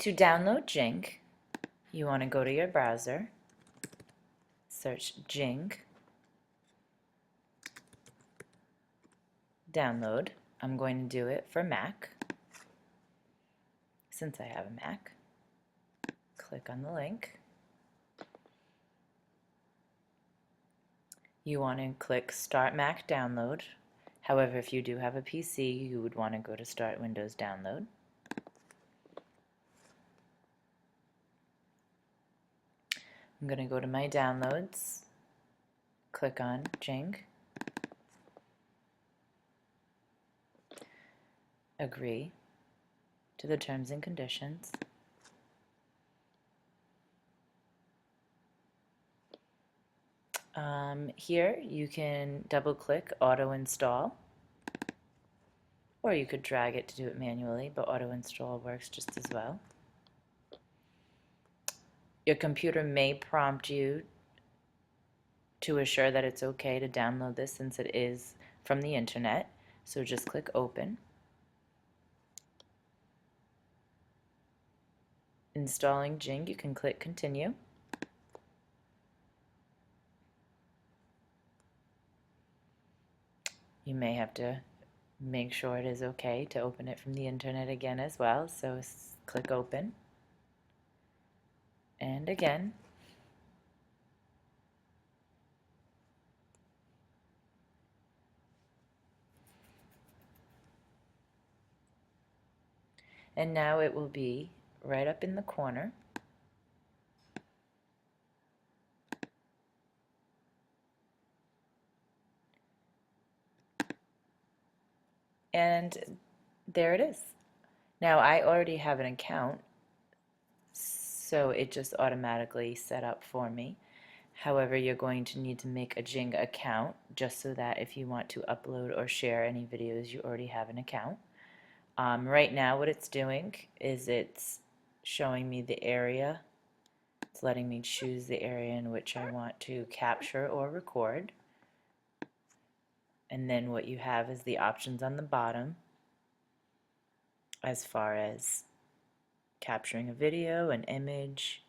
To download Jing, you want to go to your browser, search Jing, download. I'm going to do it for Mac, since I have a Mac. Click on the link. You want to click Start Mac Download. However, if you do have a PC, you would want to go to Start Windows Download. I'm going to go to my downloads, click on Jing, agree to the terms and conditions. Here you can double click auto install, or you could drag it to do it manually, but auto install works just as well. Your computer may prompt you to assure that it's okay to download this since it is from the internet, so just click open. Installing Jing, you can click continue. You may have to make sure it is okay to open it from the internet again as well, so click open. And again. And now it will be right up in the corner. And there it is. Now I already have an account, so it just automatically set up for me. However, you're going to need to make a Jing account just so that if you want to upload or share any videos, you already have an account. Right now what it's doing is it's showing me the area. It's letting me choose the area in which I want to capture or record. And then what you have is the options on the bottom as far as capturing a video, an image,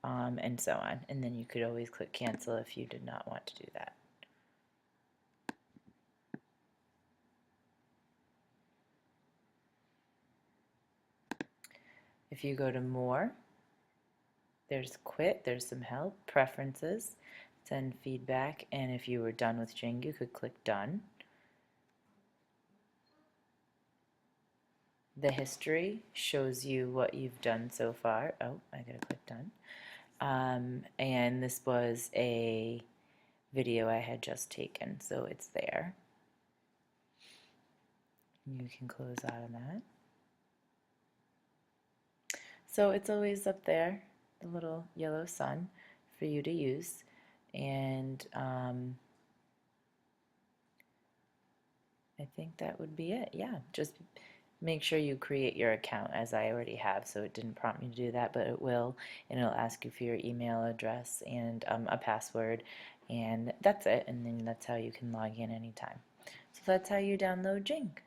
and so on. And then you could always click cancel if you did not want to do that. If you go to more, there's quit, there's some help, preferences, send feedback, and if you were done with Jing, you could click done. The history shows you what you've done so far. Oh, I gotta click done. And this was a video I had just taken, so it's there. You can close out of that. So it's always up there, the little yellow sun for you to use. And I think that would be it. Yeah, just make sure you create your account, as I already have, so it didn't prompt me to do that, but it will, and it'll ask you for your email address and a password, and that's it, and then that's how you can log in anytime. So that's how you download Jing.